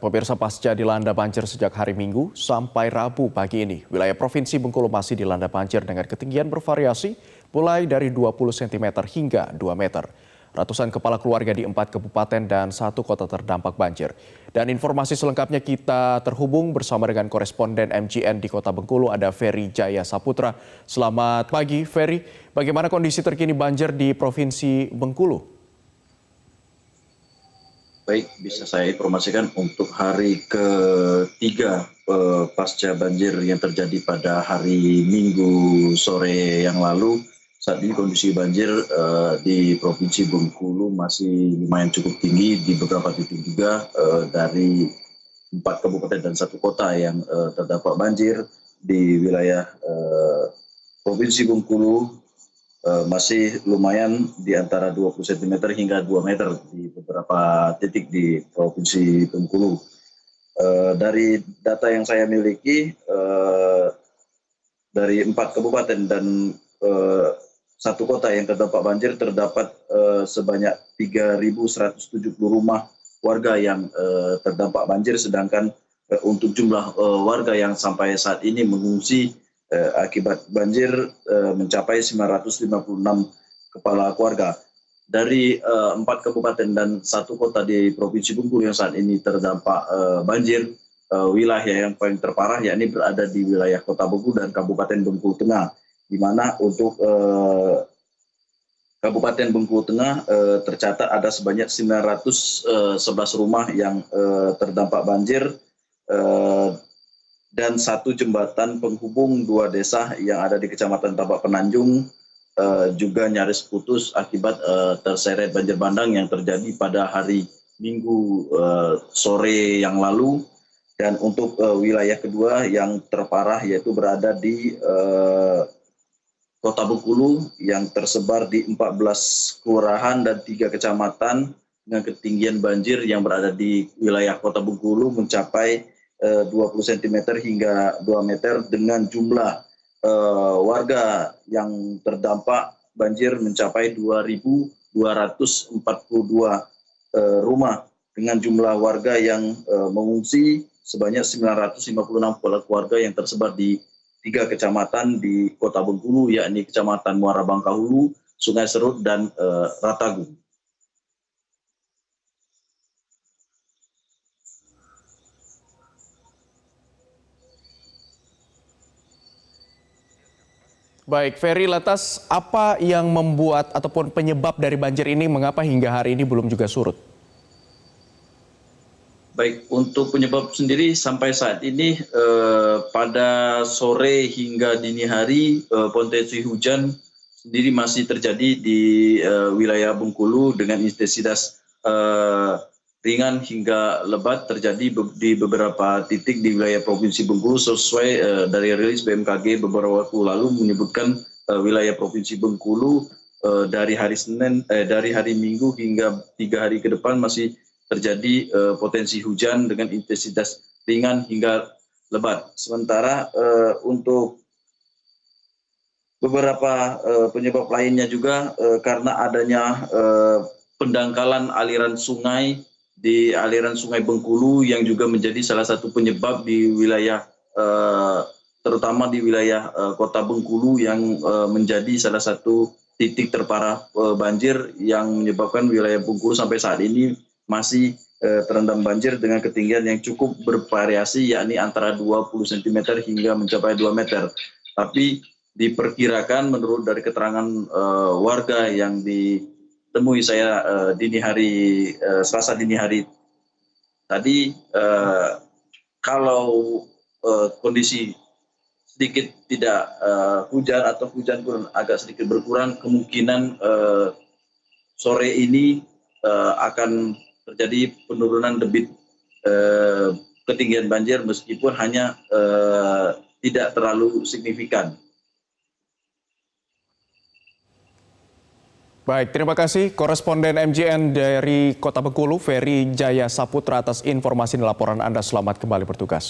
Pemirsa, pasca dilanda banjir sejak hari Minggu sampai Rabu pagi ini, wilayah Provinsi Bengkulu masih dilanda banjir dengan ketinggian bervariasi mulai dari 20 cm hingga 2 meter. Ratusan kepala keluarga di 4 kabupaten dan 1 kota terdampak banjir. Dan informasi selengkapnya kita terhubung bersama dengan koresponden MGN di Kota Bengkulu, ada Ferry Jaya Saputra. Selamat pagi, Ferry. Bagaimana kondisi terkini banjir di Provinsi Bengkulu? Baik, bisa saya informasikan untuk hari ketiga pasca banjir yang terjadi pada hari Minggu sore yang lalu. Saat ini kondisi banjir di Provinsi Bengkulu masih lumayan cukup tinggi di beberapa titik juga, dari 4 kabupaten dan 1 kota yang terdampak banjir di wilayah Provinsi Bengkulu. Masih lumayan di antara 20 cm hingga 2 meter di beberapa titik di Provinsi Bengkulu. Dari data yang saya miliki, dari 4 kabupaten dan 1 kota yang terdampak banjir, terdapat sebanyak 3.170 rumah warga yang terdampak banjir, sedangkan untuk jumlah warga yang sampai saat ini mengungsi akibat banjir mencapai 956 kepala keluarga. Dari 4 kabupaten dan 1 kota di Provinsi Bengkulu yang saat ini terdampak banjir, wilayah yang paling terparah yakni berada di wilayah Kota Bengkulu dan Kabupaten Bengkulu Tengah, di mana untuk Kabupaten Bengkulu Tengah tercatat ada sebanyak 911 rumah yang terdampak banjir, dan 1 jembatan penghubung 2 desa yang ada di Kecamatan Tambak Penanjung juga nyaris putus akibat terseret banjir bandang yang terjadi pada hari Minggu sore yang lalu. Dan untuk wilayah kedua yang terparah yaitu berada di Kota Bengkulu yang tersebar di 14 kelurahan dan 3 kecamatan dengan ketinggian banjir yang berada di wilayah Kota Bengkulu mencapai 20 cm hingga 2 meter, dengan jumlah warga yang terdampak banjir mencapai 2.242 rumah, dengan jumlah warga yang mengungsi sebanyak 956 kepala keluarga yang tersebar di 3 kecamatan di Kota Bengkulu, yakni Kecamatan Muara Bangkahulu, Sungai Serut, dan Ratagu. Baik, Ferry, lantas apa yang membuat ataupun penyebab dari banjir ini, mengapa hingga hari ini belum juga surut? Baik, untuk penyebab sendiri sampai saat ini pada sore hingga dini hari potensi hujan sendiri masih terjadi di wilayah Bengkulu dengan intensitas ringan hingga lebat terjadi di beberapa titik di wilayah Provinsi Bengkulu, sesuai dari rilis BMKG beberapa waktu lalu menyebutkan wilayah Provinsi Bengkulu dari hari Minggu hingga 3 hari ke depan masih terjadi potensi hujan dengan intensitas ringan hingga lebat. Sementara untuk beberapa penyebab lainnya juga karena adanya pendangkalan aliran sungai di aliran Sungai Bengkulu yang juga menjadi salah satu penyebab di wilayah terutama di wilayah Kota Bengkulu yang menjadi salah satu titik terparah banjir yang menyebabkan wilayah Bengkulu sampai saat ini masih terendam banjir dengan ketinggian yang cukup bervariasi, yakni antara 20 cm hingga mencapai 2 meter. Tapi diperkirakan menurut dari keterangan warga yang ditemui saya Selasa dini hari tadi, kalau kondisi sedikit tidak hujan atau hujan pun agak sedikit berkurang, kemungkinan sore ini akan terjadi penurunan debit ketinggian banjir, meskipun hanya tidak terlalu signifikan. Baik, terima kasih koresponden MGN dari Kota Bengkulu, Ferry Jaya Saputra, atas informasi dan laporan Anda. Selamat kembali bertugas.